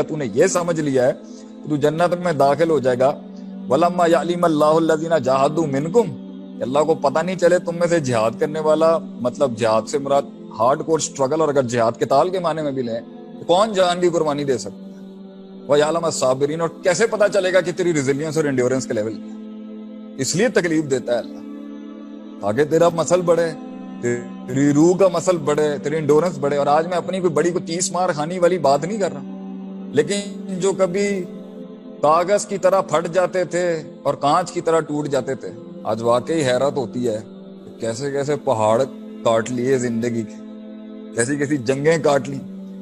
تو نے یہ سمجھ لیا ہے تو جنت میں داخل ہو جائے گا. وَلَمَّا يَعْلِمَ اللَّهُ الَّذِينَ جَاهَدُوا مِنْكُمْ, کہ اللہ کو پتہ نہیں چلے تم میں سے جہاد کرنے والا, مطلب جہاد سے مراد ہارڈ کور سٹرگل, اور اگر جہاد کے تال کے معنی میں بھی لیں تو کون جان کی قربانی دے سکتا ہے. وَيَعْلَمَ الصَّابِرِينَ, اور کیسے پتہ چلے گا کہ تیری ریزیلینس اور انڈیورنس کے لیول کیا. اس لیے تکلیف دیتا ہے اللہ تاکہ تیرا مسل بڑھے, تیری روح کا مسل بڑھے, تیری انڈورنس بڑھے. اور آج میں اپنی کوئی بڑی کو 30 مار خانی والی بات نہیں کر رہا, لیکن جو کبھی کاغذ کی طرح پھٹ جاتے تھے اور کانچ کی طرح ٹوٹ جاتے تھے, آج واقعی حیرت ہوتی ہے کیسے کیسے پہاڑ کاٹ لیے زندگی کے, کیسی کیسی جنگیں کاٹ لی,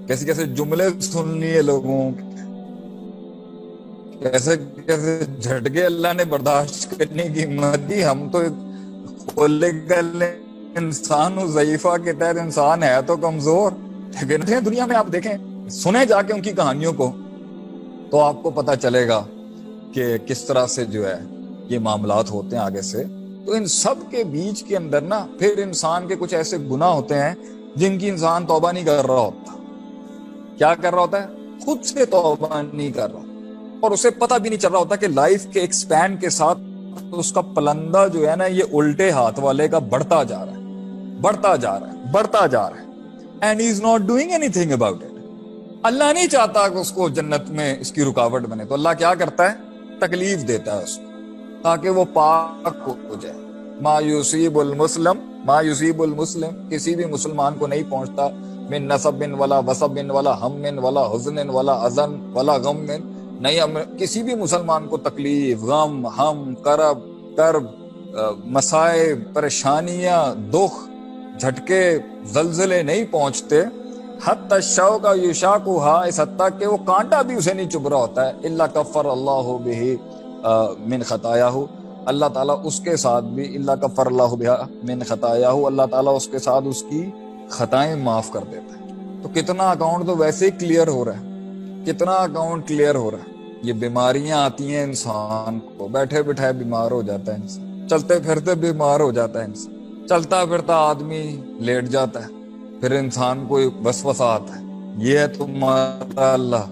کیسے کیسے جملے سن لیے لوگوں کے, کیسے کیسے جھٹکے اللہ نے برداشت کرنے کی ہمت دی. ہم تو خلقل انسان ضعیفہ کے تحت انسان ہے تو کمزور, لیکن دنیا میں آپ دیکھیں, سنیں جا کے ان کی کہانیوں کو تو آپ کو پتہ چلے گا کہ کس طرح سے جو ہے یہ معاملات ہوتے ہیں آگے سے. تو ان سب کے بیچ کے اندر نا پھر انسان کے کچھ ایسے گناہ ہوتے ہیں جن کی انسان توبہ نہیں کر رہا ہوتا. کیا کر رہا ہوتا ہے؟ خود سے توبہ نہیں کر رہا, اور اسے پتہ بھی نہیں چل رہا ہوتا کہ لائف کے ایکسپینڈ کے ساتھ اس کا پلندہ جو ہے نا یہ الٹے ہاتھ والے کا بڑھتا جا رہا ہے, بڑھتا جا رہا ہے, بڑھتا جا رہا ہے. And he is not doing anything about it. اللہ نہیں چاہتا کہ اس کو جنت میں اس کی رکاوٹ بنے, تو اللہ کیا کرتا ہے؟ تکلیف دیتا ہے اس کو تاکہ وہ پاک ہو جائے. ما یصیب المسلم, کسی بھی مسلمان کو نہیں پہنچتا, من نصب ولا وصب ولا ہم ولا حزن ولا اذن ولا غم, نہیں کسی بھی مسلمان کو تکلیف, غم, ہم, کرب, مسائب, پریشانیاں, دکھ, جھٹکے, زلزلے نہیں پہنچتے. حتی الشوق یشاقھا, اس حد تک کہ وہ کانٹا بھی اسے نہیں چبھ رہا ہوتا ہے. الا کفر اللہ بہ من خطایاہ, اللہ تعالیٰ اس کے ساتھ بھی, الا کفر اللہ بہ من خطایاہ, اللہ تعالیٰ اس کے ساتھ اس کی خطائیں معاف کر دیتا ہے. تو کتنا اکاؤنٹ تو ویسے ہی کلیئر ہو رہا ہے, کتنا اکاؤنٹ کلیئر ہو رہا ہے. یہ بیماریاں آتی ہیں انسان کو, بیٹھے بٹھائے بیمار ہو جاتا ہے انسان, چلتے پھرتے بیمار ہو جاتا ہے انسان, چلتا پھرتا آدمی لیٹ جاتا ہے, پھر انسان کو وسوسہ آتا ہے, یہ ہے تمہارا اللہ,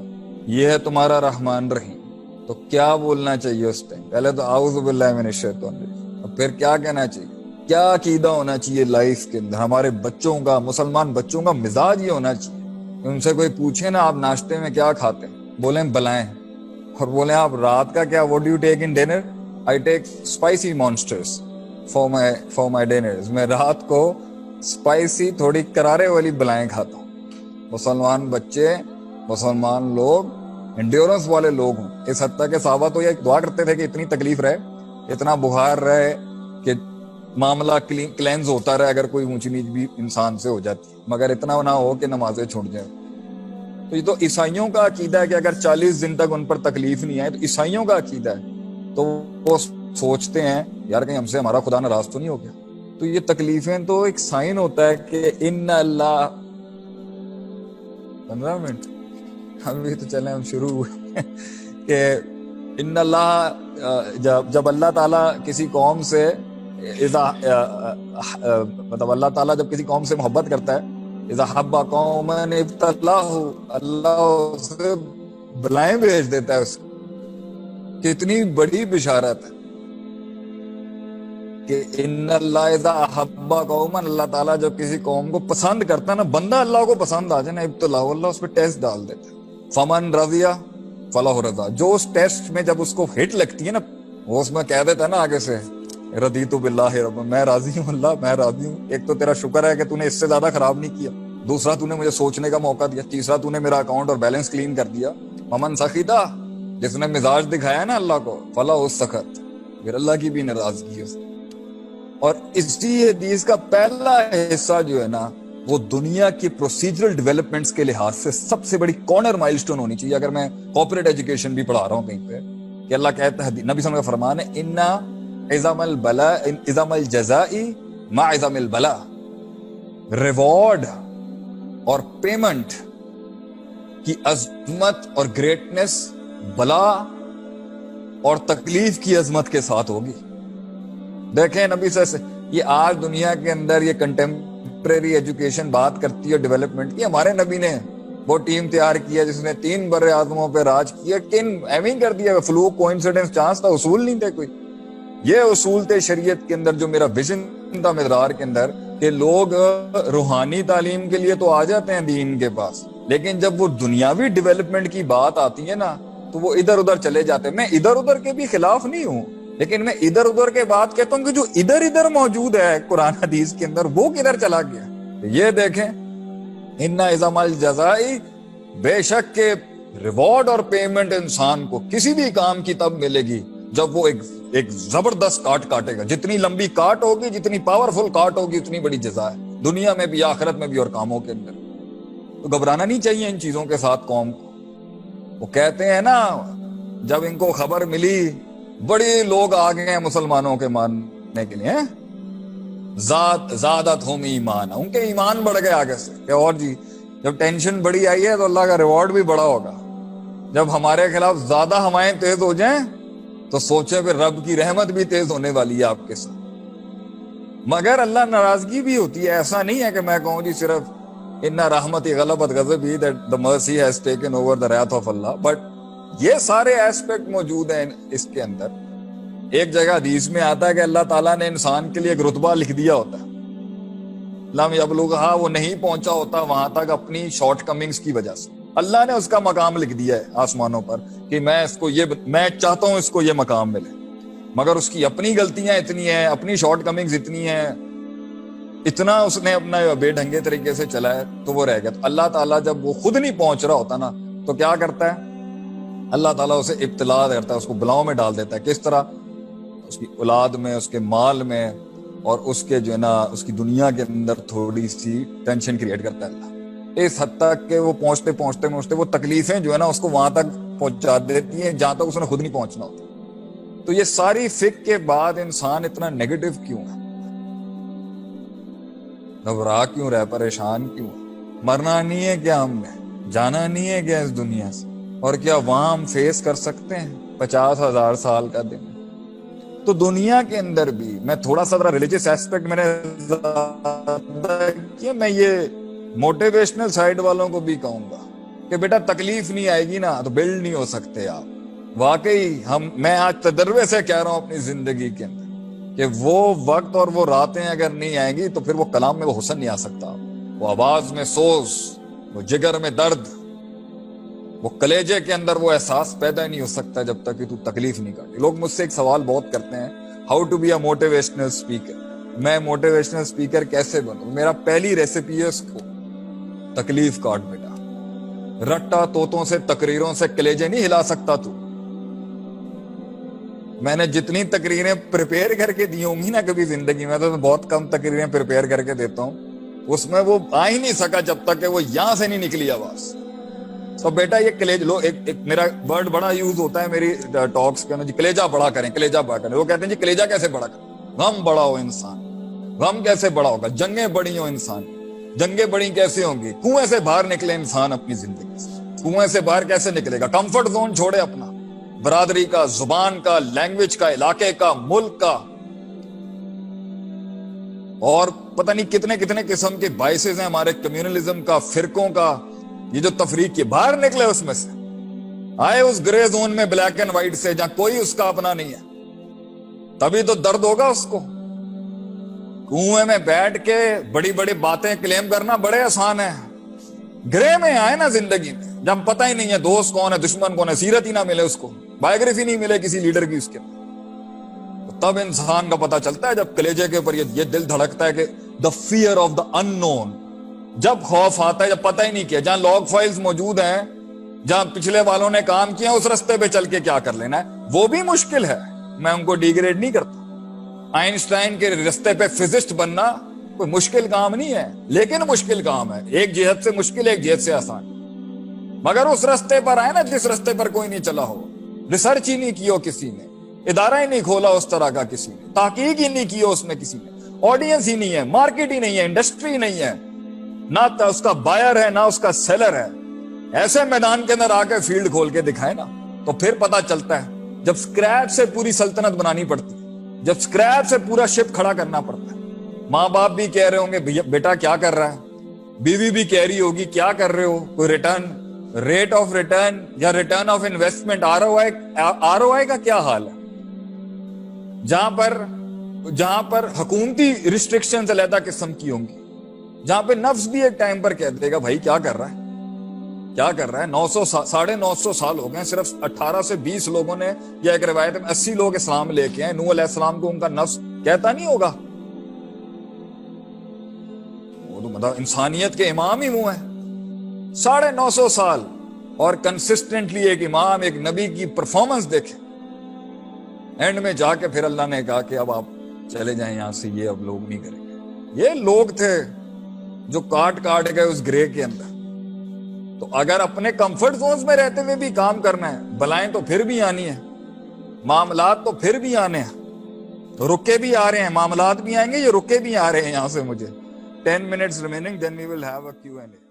یہ ہے تمہارا رحمان رحیم. تو کیا بولنا چاہیے اس ٹائم؟ پہلے تو اعوذ باللہ من الشیطان الرجیم, اور پھر کیا کہنا چاہیے, کیا عقیدہ ہونا چاہیے لائف کے اندر. ہمارے بچوں کا, مسلمان بچوں کا مزاج یہ ہونا چاہیے, ان سے کوئی پوچھے نا آپ ناشتے میں کیا کھاتے ہیں, بولیں بلائیں, اور بولیں آپ رات کا کیا, what do you take in dinner? I take spicy monsters for my dinners. میں رات کو اسپائسی تھوڑی کرارے والی بلائیں کھاتا ہوں. مسلمان بچے, مسلمان لوگ انڈیورنس والے لوگ ہوں. اس حد تک کہ صحابہ تو یہ دعا کرتے تھے کہ اتنی تکلیف رہے, اتنا بخار رہے کہ معاملہ کلینز ہوتا رہے اگر کوئی اونچی نیچ بھی انسان سے ہو جاتی, مگر اتنا نہ ہو کہ نمازیں چھوٹ جائیں. تو یہ تو عیسائیوں کا عقیدہ ہے کہ اگر 40 دن تک ان پر تکلیف نہیں آئے, تو عیسائیوں کا عقیدہ ہے, تو وہ سوچتے ہیں یار کہیں ہم سے ہمارا خدا ناراض تو نہیں ہو گیا. تو یہ تکلیفیں تو ایک سائن ہوتا ہے کہ ان اللہ 15 منٹ ابھی تو چلیں ہم شروع ہوئے کہ ان اللہ جب اللہ تعالیٰ کسی قوم سے مطلب اللہ تعالیٰ جب کسی قوم سے محبت کرتا ہے, اذا حب قوما ابتلاہ, اللہ اسے بلائیں بھیج دیتا ہے. اس کتنی بڑی بشارت ہے کہ ان اللہ اذا حب قوما, اللہ تعالیٰ جب کسی قوم کو پسند کرتا ہے نا, بندہ اللہ کو پسند آ جائے نا, ابتلاہ, اللہ اس پہ ٹیسٹ ڈال دیتا ہے. فمن رضی فلہ رضا, جو اس ٹیسٹ میں جب اس کو ہٹ لگتی ہے نا, وہ اس میں کہہ دیتا ہے نا آگے سے رضیت باللہ رب, میں راضی ہوں اللہ, میں راضی ہوں. ایک تو تیرا شکر ہے کہ تو نے اس سے زیادہ خراب نہیں کیا, دوسرا تو نے مجھے سوچنے کا موقع دیا, تیسرا تو نے میرا اکاؤنٹ اور بیلنس کلین کر دیا. ممن سخیدہ, جس نے مزاج دکھایا نا اللہ کو, فلا اس سخط, پھر اللہ کی بھی ناراضگی ہے. اور اسی حدیث کا پہلا حصہ جو ہے نا, وہ دنیا کی پروسیجرل ڈیولپمنٹس کے لحاظ سے سب سے بڑی کارنر مائلسٹون ہونی چاہیے. اگر میں کارپوریٹ ایجوکیشن بھی پڑھا رہا ہوں کہیں پہ, کہ اللہ کہتا ہے, نبی صلی اللہ علیہ وسلم کا فرمان ہے, انا عظم البلاء عظم الجزاء مع عظم البلاء, ریوارڈ اور پیمنٹ کی عظمت اور گریٹنس بلا اور تکلیف کی عظمت کے ساتھ ہوگی. دیکھیں نبی سے یہ آج دنیا کے اندر یہ کنٹمپریری ایجوکیشن بات کرتی ہے ڈیولپمنٹ کی, ہمارے نبی نے وہ ٹیم تیار کیا جس نے 3 بر اعظموں پہ راج کیا، کن ایویں کر دیا، فلوک، کوئنسیڈنس، چانس تھا، اصول نہیں تھے کوئی. یہ اصول تھے شریعت کے اندر، جو میرا ویژن تھا مدرار کے اندر، کہ لوگ روحانی تعلیم کے لیے تو آ جاتے ہیں دین کے پاس، لیکن جب وہ دنیاوی ڈیولپمنٹ کی بات آتی ہے نا تو وہ ادھر ادھر چلے جاتے ہیں. میں ادھر ادھر کے بھی خلاف نہیں ہوں، لیکن میں ادھر ادھر کے بات کہتا ہوں کہ جو ادھر ادھر موجود ہے قرآن حدیث کے اندر وہ کدھر چلا گیا. یہ دیکھیں، ان عظم الجزائی، بے شک کے ریوارڈ اور پیمنٹ انسان کو کسی بھی کام کی تب ملے گی جب وہ ایک زبردست کاٹ کاٹے گا. جتنی لمبی کاٹ ہوگی، جتنی پاورفل کاٹ ہوگی، اتنی بڑی جزا ہے، دنیا میں بھی، آخرت میں بھی، اور کاموں کے اندر. تو گھبرانا نہیں چاہیے ان چیزوں کے ساتھ قوم کو. وہ کہتے ہیں نا، جب ان کو خبر ملی، بڑے لوگ آ گئے ہیں مسلمانوں کے ماننے کے لیے، زادتہم ایمان، ان کے ایمان بڑھ گئے آگے سے. کہ اور جی، جب ٹینشن بڑی آئی ہے تو اللہ کا ریوارڈ بھی بڑا ہوگا. جب ہمارے خلاف زیادہ ہوائیں تیز ہو جائیں تو سوچیں پھر رب کی رحمت بھی تیز ہونے والی ہے آپ کے ساتھ. مگر اللہ ناراضگی بھی ہوتی ہے. ایسا نہیں ہے کہ میں کہوں جی صرف ان رحمتی غلبت غضبی، that the mercy has taken over the wrath of Allah. But یہ سارے ایسپیکٹ موجود ہیں اس کے اندر. ایک جگہ حدیث میں آتا ہے کہ اللہ تعالیٰ نے انسان کے لیے ایک رتبہ لکھ دیا ہوتا ہے، لم یبلغھا، وہ نہیں پہنچا ہوتا وہاں تک اپنی شارٹ کمنگز کی وجہ سے. اللہ نے اس کا مقام لکھ دیا ہے آسمانوں پر کہ میں چاہتا ہوں اس کو یہ مقام ملے، مگر اس کی اپنی غلطیاں اتنی ہیں، اپنی شارٹ کمنگز اتنی ہیں، اتنا اس نے اپنا بے ڈھنگے طریقے سے چلا ہے تو وہ رہ گیا. تو اللہ تعالیٰ جب وہ خود نہیں پہنچ رہا ہوتا نا تو کیا کرتا ہے؟ اللہ تعالیٰ اسے ابتلا کرتا ہے، اس کو بلاؤں میں ڈال دیتا ہے. کس طرح؟ اس کی اولاد میں، اس کے مال میں، اور اس کے جو ہے نا اس کی دنیا کے اندر تھوڑی سی ٹینشن کریٹ کرتا ہے اللہ، اس حد تک کہ وہ پہنچتے وہ تکلیفیں جو ہے نا اس کو وہاں تک پہنچا دیتی ہیں جہاں تک اس نے خود نہیں پہنچنا ہوتا. تو یہ ساری فکر کے بعد انسان اتنا نیگیٹو کیوں ہے؟ گھبرا کیوں رہے، پریشان کیوں؟ مرنا نہیں ہے کیا ہم نے؟ جانا نہیں ہے کیا اس دنیا سے؟ اور کیا وہاں ہم فیس کر سکتے ہیں 50,000 سال کا دن؟ تو دنیا کے اندر بھی میں تھوڑا سا ریلیجس ایسپیکٹ میں نے کیا، میں یہ موٹیویشنل سائیڈ والوں کو بھی کہوں گا کہ بیٹا تکلیف نہیں آئے گی نا تو بلڈ نہیں ہو سکتے آپ. واقعی میں آج تجربے سے کہہ رہا ہوں اپنی زندگی کے اندر کہ وہ وقت اور وہ راتیں اگر نہیں آئیں گی تو پھر وہ کلام میں وہ حسن نہیں آ سکتا، وہ آواز میں سوز، وہ جگر میں درد، وہ کلیجے کے اندر وہ احساس پیدا نہیں ہو سکتا جب تک کہ تو تکلیف نہیں کاٹے. لوگ مجھ سے ایک سوال بہت کرتے ہیں، how to be a motivational speaker. میں موٹیویشنل اسپیکر کیسے بنوں؟ میرا پہلی ریسیپی ہے اس کو، تکلیف کاٹ بیٹا. رٹا طوطوں سے، تقریروں سے کلیجے نہیں ہلا سکتا تو. میں نے جتنی تقریریں پریپیئر کر کے دی ہوں گی نا کبھی زندگی میں، تو بہت کم تقریریں پریپیئر کر کے دیتا ہوں، اس میں وہ آ ہی نہیں سکا جب تک کہ وہ یہاں سے نہیں نکلی آواز. تو بیٹا یہ کلیج لو، ایک میرا ورڈ بڑا یوز ہوتا ہے میری ٹاکس کے اندر، جی کلیجہ بڑا کریں، کلیجہ بڑا کریں. وہ کہتے ہیں جی کلیجہ کیسے بڑا کریں؟ غم بڑا ہو انسان، غم کیسے بڑا ہوگا؟ جنگیں بڑی ہوں انسان، جنگیں بڑی کیسے ہوں گی؟ کنویں سے باہر نکلے انسان اپنی زندگی سے. کنویں سے باہر کیسے نکلے گا؟ کمفرٹ زون چھوڑے اپنا، برادری کا، زبان کا، لینگویج کا، علاقے کا، ملک کا، اور پتہ نہیں کتنے کتنے قسم کے باعث ہیں ہمارے کمیونلزم کا، فرقوں کا، یہ جو تفریق کے باہر نکلے اس میں سے، آئے اس گرے زون میں بلیک اینڈ وائٹ سے جہاں کوئی اس کا اپنا نہیں ہے. تبھی تو درد ہوگا اس کو. کنویں میں بیٹھ کے بڑی بڑی باتیں کلیم کرنا بڑے آسان ہے. گرے میں آئے نا زندگی میں، جب پتہ ہی نہیں ہے دوست کون ہے، دشمن کون ہے، سیرت ہی نہ ملے اس کو، بایوگرافی نہیں ملے کسی لیڈر کی اس کے، تب انسان کا پتہ چلتا ہے، جب کلیجے کے اوپر یہ دل دھڑکتا ہے کہ دا فیئر آف دا ان نون. جب خوف آتا ہے، جب پتہ ہی نہیں کیا، جہاں لاگ فائلز موجود ہیں، جہاں پچھلے والوں نے کام کیا اس رستے پہ چل کے کیا کر لینا ہے، وہ بھی مشکل ہے. میں ان کو ڈیگریڈ نہیں کرتا. آئنسٹائن کے رستے پہ فزسٹ بننا کوئی مشکل کام نہیں ہے، لیکن مشکل کام ہے، ایک جہت سے مشکل، ایک جہت سے آسان. مگر اس رستے پر آئے نا جس رستے پر کوئی نہیں چلا ہو، ریسرچ ہی نہیں کی ہو کسی نے، ادارہ ہی نہیں کھولا اس طرح کا کسی نے، تحقیق ہی نہیں کی ہو اس میں کسی نے، آڈینس ہی نہیں ہے، مارکیٹ ہی نہیں ہے، انڈسٹری نہیں ہے، نہ اس کا بائر ہے نہ اس کا سیلر ہے. ایسے میدان کے اندر آ کے فیلڈ کھول کے دکھائے نا تو پھر پتا چلتا ہے. جب سکریپ سے پوری سلطنت بنانی پڑتی ہے، جب سکریپ سے پورا شپ کھڑا کرنا پڑتا ہے. ماں باپ بھی کہہ رہے ہوں گے بیٹا کیا کر رہا ہے، بیوی بھی کہہ رہی ہوگی کیا کر رہے ہو, کوئی ریٹرن, ریٹ آف ریٹرن یا ریٹرن آف انویسٹمنٹ, ROI کا کیا حال ہے؟ جہاں پر حکومتی ریسٹرکشنز علیحدہ قسم کی ہوں گی, جہاں پہ نفس بھی ایک ٹائم پر کہہ دے گا بھائی کیا کر رہا ہے, کیا کر رہا ہے. 900 سال ہو گئے, صرف 18 سے 20 لوگوں نے, یا ایک روایت میں 80 لوگ اسلام لے کے ہیں. نوح علیہ السلام کو ان کا نفس کہتا نہیں ہوگا, وہ تو مطلب انسانیت کے امام ہی وہ ہیں. 950 سال اور کنسسٹنٹلی ایک امام, ایک نبی کی پرفارمنس دیکھیں. اینڈ میں جا کے پھر اللہ نے کہا کہ اب آپ چلے جائیں یہاں سے, یہ اب لوگ نہیں کریں گے. یہ لوگ تھے جو کاٹ گئے اس گرے کے اندر. تو اگر اپنے کمفرٹ زونز میں رہتے ہوئے بھی کام کرنا ہے, بلائیں تو پھر بھی آنی ہے, معاملات تو پھر بھی آنے ہیں, رکے بھی آ رہے ہیں, معاملات بھی آئیں گے, یہ رکے بھی آ رہے ہیں. یہاں سے مجھے 10 minutes remaining, then we will have a Q&A.